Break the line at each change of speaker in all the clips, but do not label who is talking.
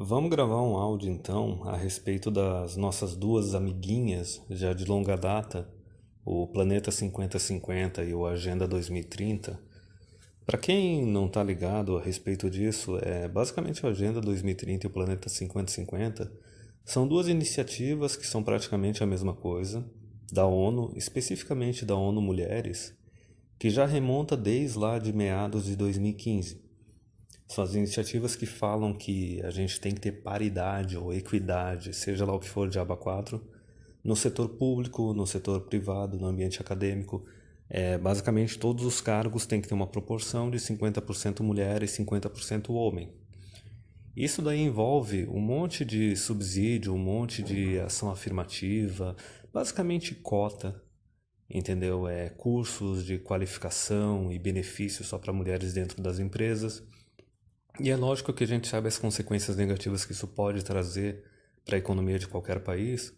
Vamos gravar um áudio então a respeito das nossas duas amiguinhas já de longa data, o Planeta 5050 e o Agenda 2030. Para quem não está ligado a respeito disso, basicamente o Agenda 2030 e o Planeta 5050 são duas iniciativas que são praticamente a mesma coisa, da ONU, especificamente da ONU Mulheres, que já remonta desde lá de meados de 2015. São as iniciativas que falam que a gente tem que ter paridade ou equidade, seja lá o que for de aba 4, no setor público, no setor privado, no ambiente acadêmico. Basicamente, todos os cargos têm que ter uma proporção de 50% mulher e 50% homem. Isso daí envolve um monte de subsídio, um monte de ação afirmativa, basicamente cota, entendeu? Cursos de qualificação e benefícios só para mulheres dentro das empresas. E é lógico que a gente sabe as consequências negativas que isso pode trazer para a economia de qualquer país,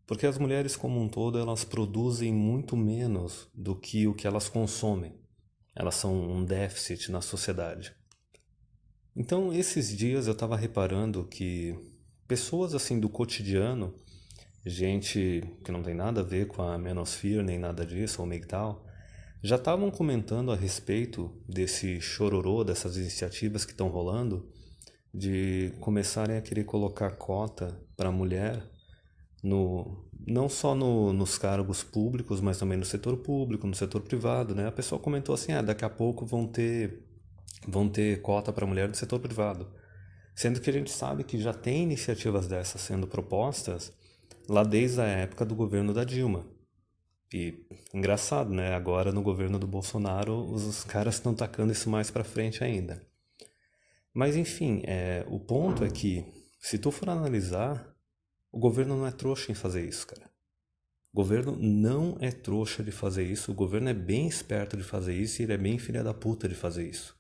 porque as mulheres como um todo elas produzem muito menos do que o que elas consomem. Elas são um déficit na sociedade. Então, esses dias eu estava reparando que pessoas assim do cotidiano, gente que não tem nada a ver com a manosphere nem nada disso, ou MGTOW, já estavam comentando a respeito desse chororô, dessas iniciativas que estão rolando, de começarem a querer colocar cota para a mulher, não só nos cargos públicos, mas também no setor público, no setor privado, né? A pessoa comentou assim, daqui a pouco vão ter cota para mulher no setor privado. Sendo que a gente sabe que já tem iniciativas dessas sendo propostas lá desde a época do governo da Dilma. E engraçado, né? Agora no governo do Bolsonaro os caras estão tacando isso mais pra frente ainda. Mas enfim, o ponto é que se tu for analisar, o governo não é trouxa em fazer isso, cara. O governo não é trouxa de fazer isso, o governo é bem esperto de fazer isso e ele é bem filha da puta de fazer isso.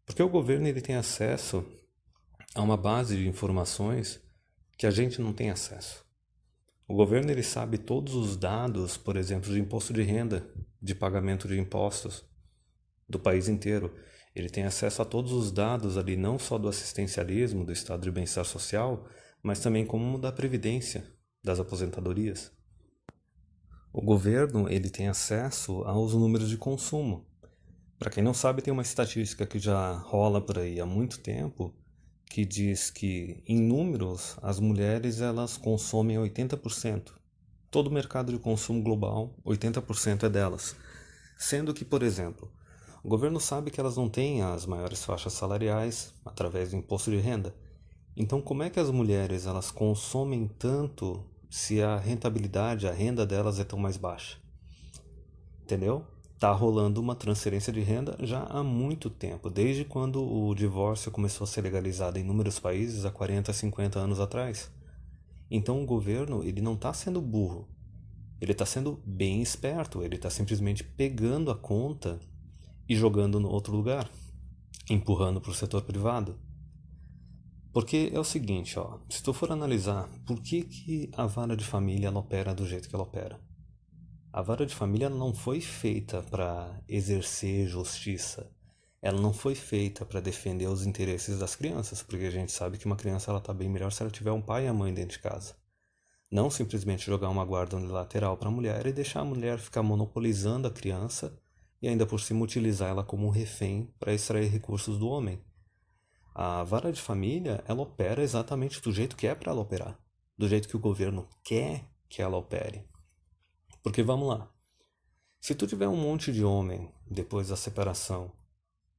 Porque o governo ele tem acesso a uma base de informações que a gente não tem acesso. O governo ele sabe todos os dados, por exemplo, de imposto de renda, de pagamento de impostos do país inteiro. Ele tem acesso a todos os dados ali, não só do assistencialismo, do estado de bem-estar social, mas também como da previdência, das aposentadorias. O governo ele tem acesso aos números de consumo. Para quem não sabe, tem uma estatística que já rola por aí há muito tempo, que diz que, em números, as mulheres elas consomem 80%. Todo o mercado de consumo global, 80% é delas. Sendo que, por exemplo, o governo sabe que elas não têm as maiores faixas salariais através do imposto de renda. Então, como é que as mulheres elas consomem tanto se a rentabilidade, a renda delas é tão mais baixa? Entendeu? Tá rolando uma transferência de renda já há muito tempo, desde quando o divórcio começou a ser legalizado em inúmeros países há 40, 50 anos atrás. Então o governo ele não está sendo burro, ele está sendo bem esperto, ele está simplesmente pegando a conta e jogando no outro lugar, empurrando para o setor privado. Porque é o seguinte, se tu for analisar por que a vara de família ela opera do jeito que ela opera. A vara de família não foi feita para exercer justiça. Ela não foi feita para defender os interesses das crianças, porque a gente sabe que uma criança ela tá bem melhor se ela tiver um pai e a mãe dentro de casa. Não simplesmente jogar uma guarda unilateral para a mulher e deixar a mulher ficar monopolizando a criança e ainda por cima utilizar ela como um refém para extrair recursos do homem. A vara de família, ela opera exatamente do jeito que é para ela operar, do jeito que o governo quer que ela opere. Porque vamos lá, se tu tiver um monte de homem depois da separação,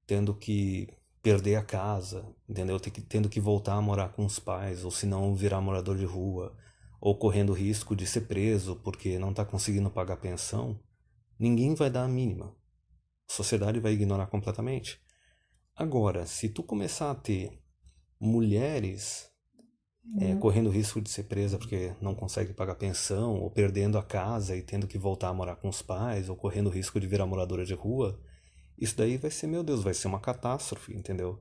tendo que perder a casa, entendeu? Tendo que voltar a morar com os pais, ou se não virar morador de rua, ou correndo risco de ser preso porque não está conseguindo pagar pensão, ninguém vai dar a mínima. A sociedade vai ignorar completamente. Agora, se tu começar a ter mulheres correndo risco de ser presa porque não consegue pagar pensão, ou perdendo a casa e tendo que voltar a morar com os pais, ou correndo risco de virar moradora de rua, isso daí vai ser, meu Deus, vai ser uma catástrofe, entendeu?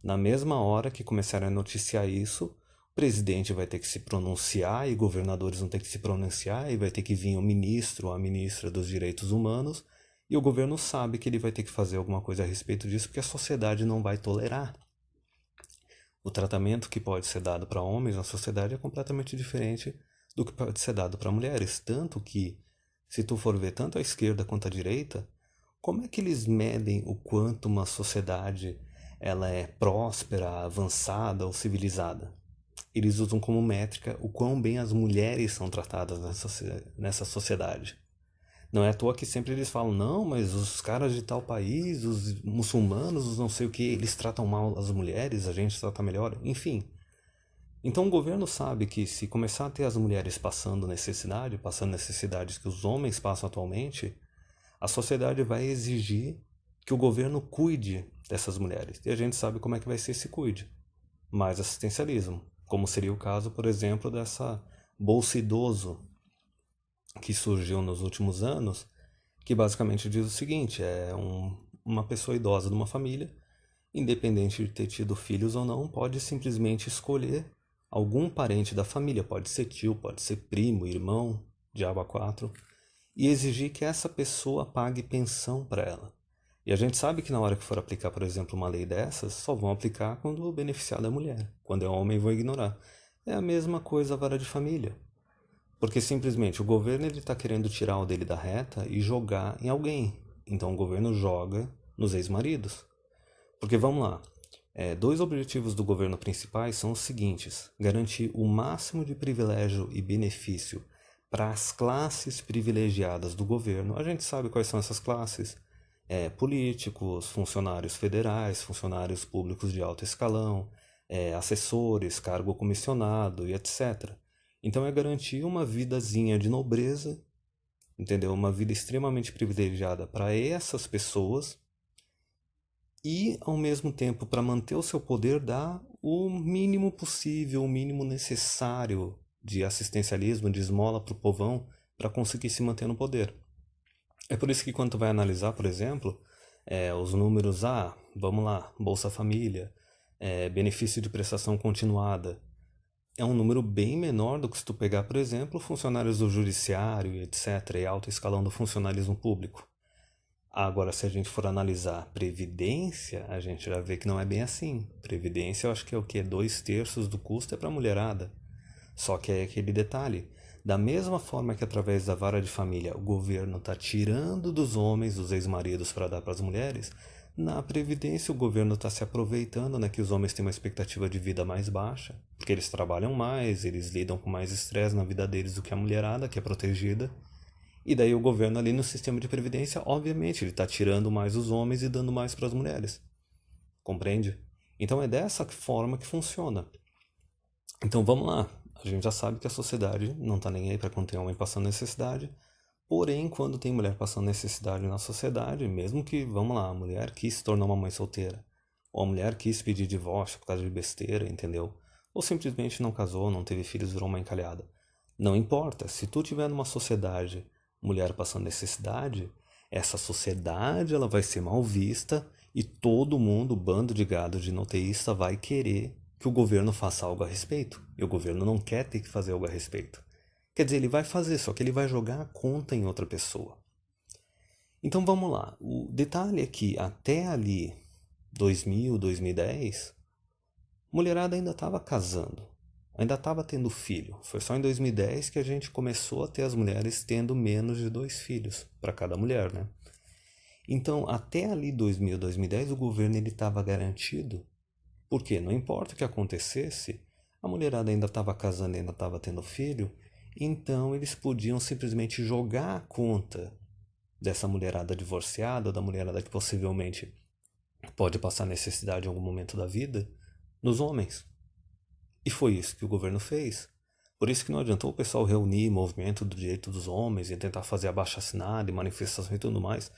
Na mesma hora que começarem a noticiar isso, o presidente vai ter que se pronunciar e governadores vão ter que se pronunciar e vai ter que vir o ministro ou a ministra dos direitos humanos e o governo sabe que ele vai ter que fazer alguma coisa a respeito disso porque a sociedade não vai tolerar. O tratamento que pode ser dado para homens na sociedade é completamente diferente do que pode ser dado para mulheres. Tanto que, se tu for ver tanto a esquerda quanto a direita, como é que eles medem o quanto uma sociedade ela é próspera, avançada ou civilizada? Eles usam como métrica o quão bem as mulheres são tratadas nessa sociedade. Não é à toa que sempre eles falam, não, mas os caras de tal país, os muçulmanos, os não sei o que, eles tratam mal as mulheres, a gente trata melhor, enfim. Então o governo sabe que se começar a ter as mulheres passando necessidades que os homens passam atualmente, a sociedade vai exigir que o governo cuide dessas mulheres. E a gente sabe como é que vai ser esse cuide. Mais assistencialismo, como seria o caso, por exemplo, dessa Bolsa Idoso que surgiu nos últimos anos, que basicamente diz o seguinte, uma pessoa idosa de uma família, independente de ter tido filhos ou não, pode simplesmente escolher algum parente da família, pode ser tio, pode ser primo, irmão, diabo a quatro, e exigir que essa pessoa pague pensão para ela. E a gente sabe que na hora que for aplicar, por exemplo, uma lei dessas, só vão aplicar quando o beneficiado é mulher. Quando é homem, vão ignorar. É a mesma coisa a vara de família. Porque simplesmente o governo está querendo tirar o dele da reta e jogar em alguém. Então o governo joga nos ex-maridos. Porque vamos lá, dois objetivos do governo principais são os seguintes: garantir o máximo de privilégio e benefício para as classes privilegiadas do governo. A gente sabe quais são essas classes: políticos, funcionários federais, funcionários públicos de alto escalão, assessores, cargo comissionado e etc. Então é garantir uma vidazinha de nobreza, entendeu? Uma vida extremamente privilegiada para essas pessoas e, ao mesmo tempo, para manter o seu poder, dar o mínimo possível, o mínimo necessário de assistencialismo, de esmola para o povão, para conseguir se manter no poder. É por isso que quando tu vai analisar, por exemplo, os números, vamos lá, Bolsa Família, benefício de prestação continuada, é um número bem menor do que se tu pegar, por exemplo, funcionários do judiciário, etc., e alto escalão do funcionalismo público. Agora, se a gente for analisar previdência, a gente já vê que não é bem assim. Previdência, eu acho que é o quê? 2/3 do custo é para a mulherada. Só que é aquele detalhe. Da mesma forma que através da vara de família o governo está tirando dos homens, dos ex-maridos, para dar para as mulheres, na Previdência o governo está se aproveitando, né, que os homens têm uma expectativa de vida mais baixa, porque eles trabalham mais, eles lidam com mais estresse na vida deles do que a mulherada, que é protegida. E daí o governo ali no sistema de previdência, obviamente, ele está tirando mais os homens e dando mais para as mulheres. Compreende? Então é dessa forma que funciona. Então vamos lá. A gente já sabe que a sociedade não está nem aí para quando tem homem passando necessidade. Porém, quando tem mulher passando necessidade na sociedade, mesmo que, vamos lá, a mulher quis se tornar uma mãe solteira, ou a mulher quis pedir divórcio por causa de besteira, entendeu? Ou simplesmente não casou, não teve filhos, virou uma encalhada. Não importa, se tu tiver numa sociedade mulher passando necessidade, essa sociedade ela vai ser mal vista e todo mundo, bando de gado de noteísta, vai querer que o governo faça algo a respeito. E o governo não quer ter que fazer algo a respeito. Quer dizer, ele vai fazer, só que ele vai jogar a conta em outra pessoa. Então vamos lá. O detalhe é que até ali, 2000, 2010, mulherada ainda estava casando, ainda estava tendo filho. Foi só em 2010 que a gente começou a ter as mulheres tendo menos de 2 filhos para cada mulher, né? Então, até ali 2000, 2010, o governo estava garantido, porque não importa o que acontecesse, a mulherada ainda estava casando, ainda estava tendo filho, então eles podiam simplesmente jogar a conta dessa mulherada divorciada, da mulherada que possivelmente pode passar necessidade em algum momento da vida, nos homens. E foi isso que o governo fez. Por isso que não adiantou o pessoal reunir movimento do direito dos homens e tentar fazer abaixo-assinado e manifestação e tudo mais.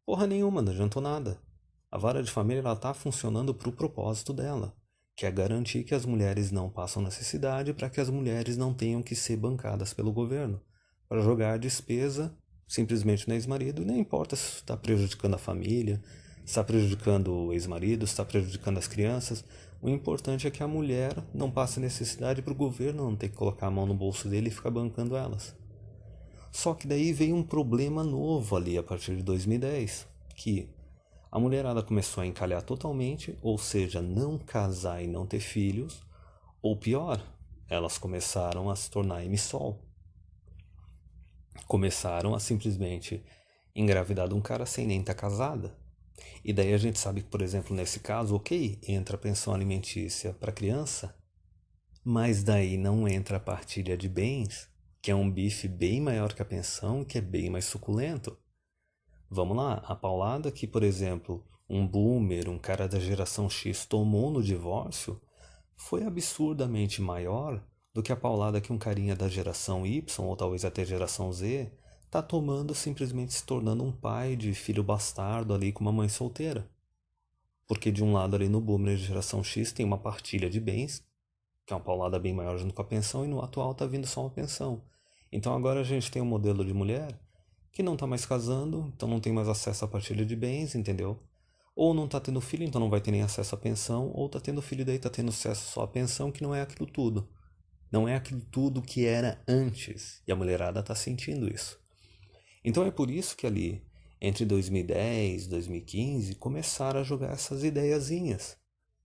Porra nenhuma, não adiantou nada. A vara de família está funcionando para o propósito dela, que é garantir que as mulheres não passam necessidade para que as mulheres não tenham que ser bancadas pelo governo, para jogar a despesa simplesmente no ex-marido, e não importa se está prejudicando a família, se está prejudicando o ex-marido, se está prejudicando as crianças. O importante é que a mulher não passe necessidade para o governo não ter que colocar a mão no bolso dele e ficar bancando elas. Só que daí veio um problema novo ali a partir de 2010, que a mulherada começou a encalhar totalmente, ou seja, não casar e não ter filhos, ou pior, elas começaram a se tornar emissol. Começaram a simplesmente engravidar de um cara sem nem estar casada. E daí a gente sabe que, por exemplo, nesse caso, ok, entra a pensão alimentícia para a criança, mas daí não entra a partilha de bens, que é um bife bem maior que a pensão e que é bem mais suculento. Vamos lá, a paulada que, por exemplo, um boomer, um cara da geração X tomou no divórcio foi absurdamente maior do que a paulada que um carinha da geração Y, ou talvez até geração Z, tá tomando simplesmente se tornando um pai de filho bastardo ali com uma mãe solteira. Porque de um lado ali no boomer de geração X tem uma partilha de bens, que é uma paulada bem maior junto com a pensão, e no atual tá vindo só uma pensão. Então agora a gente tem um modelo de mulher que não tá mais casando, então não tem mais acesso à partilha de bens, entendeu? Ou não tá tendo filho, então não vai ter nem acesso à pensão, ou tá tendo filho e daí tá tendo acesso só à pensão, que não é aquilo tudo. Não é aquilo tudo que era antes. E a mulherada tá sentindo isso. Então é por isso que ali, entre 2010 e 2015, começaram a jogar essas ideiazinhas.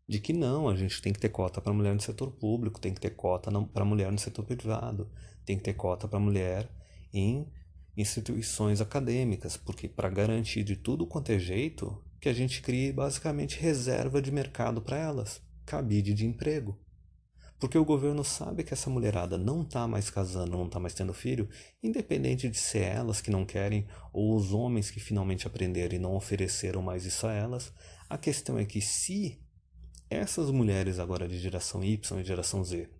De que não, a gente tem que ter cota para mulher no setor público, tem que ter cota para mulher no setor privado, tem que ter cota para mulher em instituições acadêmicas, porque para garantir de tudo quanto é jeito, que a gente crie basicamente reserva de mercado para elas, cabide de emprego. Porque o governo sabe que essa mulherada não está mais casando, não está mais tendo filho, independente de ser elas que não querem ou os homens que finalmente aprenderam e não ofereceram mais isso a elas. A questão é que se essas mulheres agora de geração Y e geração Z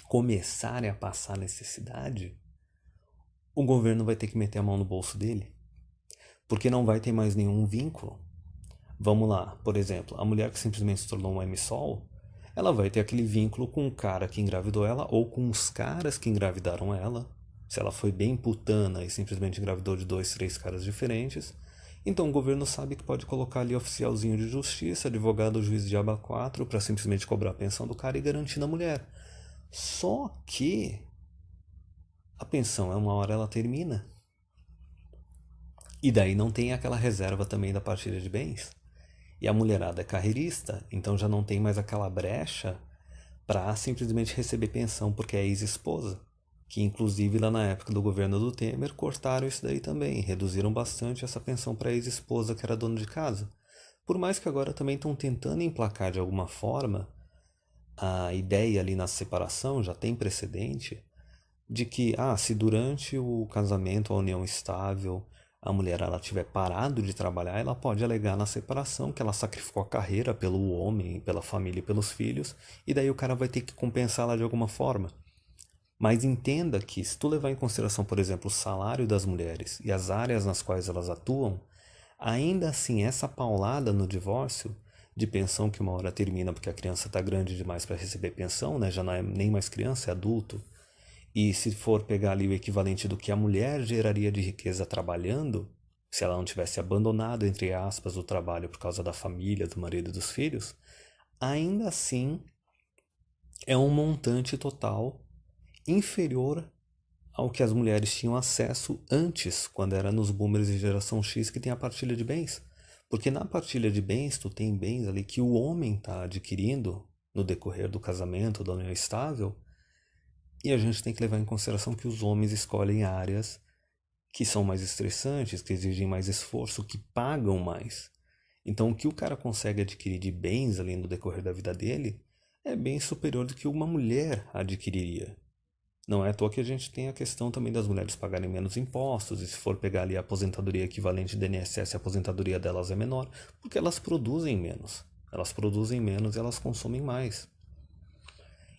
começarem a passar necessidade, o governo vai ter que meter a mão no bolso dele, porque não vai ter mais nenhum vínculo. Vamos lá, por exemplo, a mulher que simplesmente se tornou uma emissol, ela vai ter aquele vínculo com o cara que engravidou ela ou com os caras que engravidaram ela. Se ela foi bem putana e simplesmente engravidou de 2, 3 caras diferentes, então o governo sabe que pode colocar ali oficialzinho de justiça, advogado, juiz de aba 4 para simplesmente cobrar a pensão do cara e garantir na mulher. Só que a pensão, uma hora ela termina. E daí não tem aquela reserva também da partilha de bens. E a mulherada é carreirista, então já não tem mais aquela brecha para simplesmente receber pensão porque é ex-esposa. Que inclusive lá na época do governo do Temer cortaram isso daí também, reduziram bastante essa pensão para a ex-esposa que era dona de casa. Por mais que agora também estão tentando emplacar de alguma forma a ideia ali na separação, já tem precedente, de que, se durante o casamento, a união estável, a mulher ela tiver parado de trabalhar, ela pode alegar na separação que ela sacrificou a carreira pelo homem, pela família e pelos filhos, e daí o cara vai ter que compensá-la de alguma forma. Mas entenda que se tu levar em consideração, por exemplo, o salário das mulheres e as áreas nas quais elas atuam, ainda assim essa paulada no divórcio, de pensão que uma hora termina porque a criança está grande demais para receber pensão, né? Já não é nem mais criança, é adulto. E se for pegar ali o equivalente do que a mulher geraria de riqueza trabalhando, se ela não tivesse abandonado, entre aspas, o trabalho por causa da família, do marido e dos filhos, ainda assim é um montante total inferior ao que as mulheres tinham acesso antes, quando era nos boomers de geração X que tem a partilha de bens. Porque na partilha de bens, tu tem bens ali que o homem está adquirindo no decorrer do casamento, da união estável, e a gente tem que levar em consideração que os homens escolhem áreas que são mais estressantes, que exigem mais esforço, que pagam mais. Então, o que o cara consegue adquirir de bens ali no decorrer da vida dele é bem superior do que uma mulher adquiriria. Não é à toa que a gente tem a questão também das mulheres pagarem menos impostos, e se for pegar ali a aposentadoria equivalente do INSS, a aposentadoria delas é menor, porque elas produzem menos. Elas produzem menos e elas consomem mais.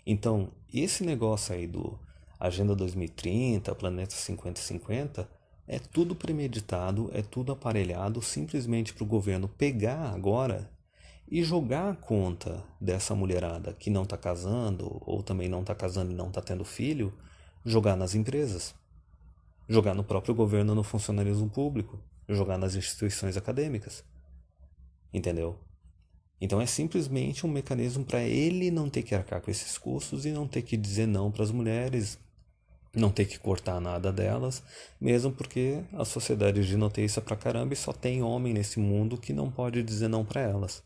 Então, esse negócio aí do Agenda 2030, Planeta 5050, é tudo premeditado, é tudo aparelhado simplesmente para o governo pegar agora e jogar a conta dessa mulherada que não está casando, ou também não está casando e não está tendo filho, jogar nas empresas, jogar no próprio governo, no funcionalismo público, jogar nas instituições acadêmicas. Entendeu? Então é simplesmente um mecanismo para ele não ter que arcar com esses custos e não ter que dizer não para as mulheres, não ter que cortar nada delas, mesmo porque a sociedade ginoteísta pra caramba e só tem homem nesse mundo que não pode dizer não pra elas.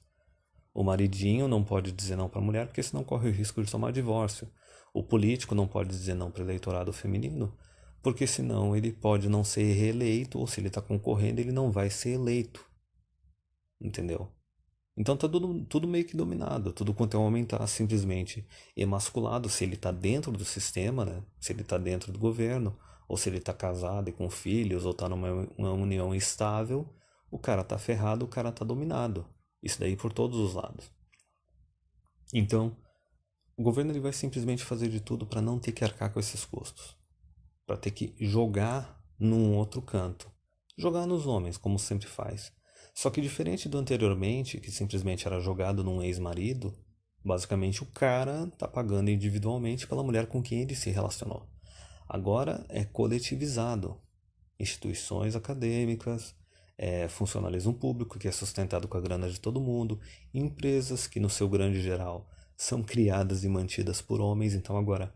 O maridinho não pode dizer não pra mulher porque senão corre o risco de tomar divórcio. O político não pode dizer não para o eleitorado feminino porque senão ele pode não ser reeleito ou se ele está concorrendo ele não vai ser eleito. Entendeu? Então tá tudo meio que dominado. Tudo quanto é homem tá simplesmente emasculado se ele tá dentro do sistema, né? Se ele tá dentro do governo, ou se ele tá casado e com filhos, ou tá numa uma união estável, o cara tá ferrado, o cara tá dominado. Isso daí por todos os lados. Então, o governo ele vai simplesmente fazer de tudo para não ter que arcar com esses custos. Para ter que jogar num outro canto. Jogar nos homens, como sempre faz. Só que diferente do anteriormente, que simplesmente era jogado num ex-marido, basicamente o cara tá pagando individualmente pela mulher com quem ele se relacionou. Agora é coletivizado. Instituições acadêmicas, funcionalismo público, que é sustentado com a grana de todo mundo, empresas que, no seu grande geral, são criadas e mantidas por homens. Então, agora,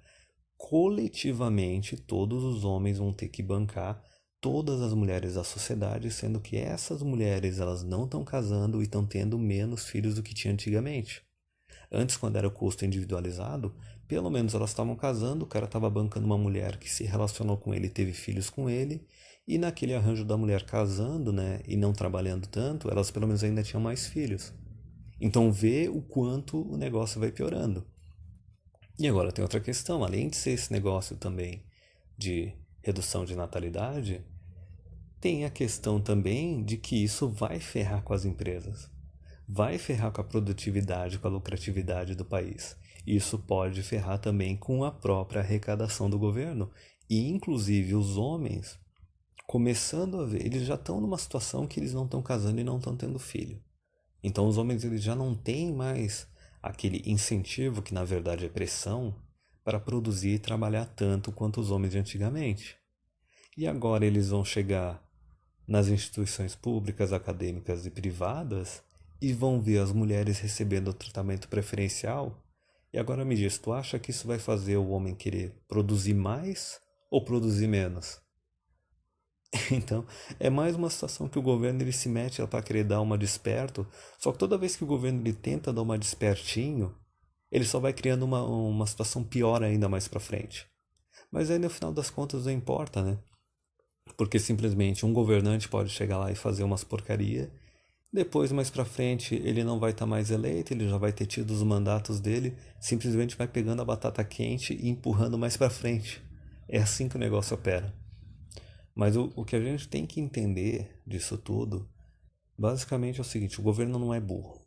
coletivamente, todos os homens vão ter que bancar todas as mulheres da sociedade, sendo que essas mulheres elas não estão casando e estão tendo menos filhos do que tinha antigamente. Antes, quando era o custo individualizado, pelo menos elas estavam casando, o cara estava bancando uma mulher que se relacionou com ele e teve filhos com ele, e naquele arranjo da mulher casando, né, e não trabalhando tanto, elas pelo menos ainda tinham mais filhos. Então vê o quanto o negócio vai piorando. E agora tem outra questão, além de ser esse negócio também de redução de natalidade, tem a questão também de que isso vai ferrar com as empresas. Vai ferrar com a produtividade, com a lucratividade do país. Isso pode ferrar também com a própria arrecadação do governo. E, inclusive, os homens, começando a ver, eles já estão numa situação que eles não estão casando e não estão tendo filho. Então, os homens eles já não têm mais aquele incentivo, que na verdade é pressão, para produzir e trabalhar tanto quanto os homens de antigamente. E agora eles vão chegar nas instituições públicas, acadêmicas e privadas e vão ver as mulheres recebendo tratamento preferencial. E agora me diz, tu acha que isso vai fazer o homem querer produzir mais ou produzir menos? Então, é mais uma situação que o governo ele se mete para querer dar uma desperto, só que toda vez que o governo ele tenta dar uma despertinho, ele só vai criando uma situação pior ainda mais para frente. Mas aí no final das contas não importa, né? Porque simplesmente um governante pode chegar lá e fazer umas porcaria. Depois, mais pra frente, ele não vai estar mais eleito, ele já vai ter tido os mandatos dele, simplesmente vai pegando a batata quente e empurrando mais pra frente. É assim que o negócio opera. Mas o que a gente tem que entender disso tudo, basicamente é o seguinte, o governo não é burro.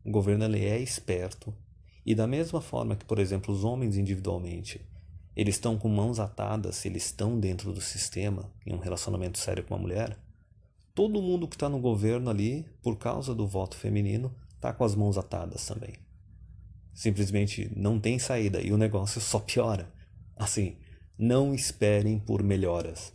O governo ele é esperto. E da mesma forma que, por exemplo, os homens individualmente, eles estão com mãos atadas, se eles estão dentro do sistema, em um relacionamento sério com uma mulher, todo mundo que está no governo ali, por causa do voto feminino, está com as mãos atadas também. Simplesmente não tem saída e o negócio só piora. Assim, não esperem por melhoras.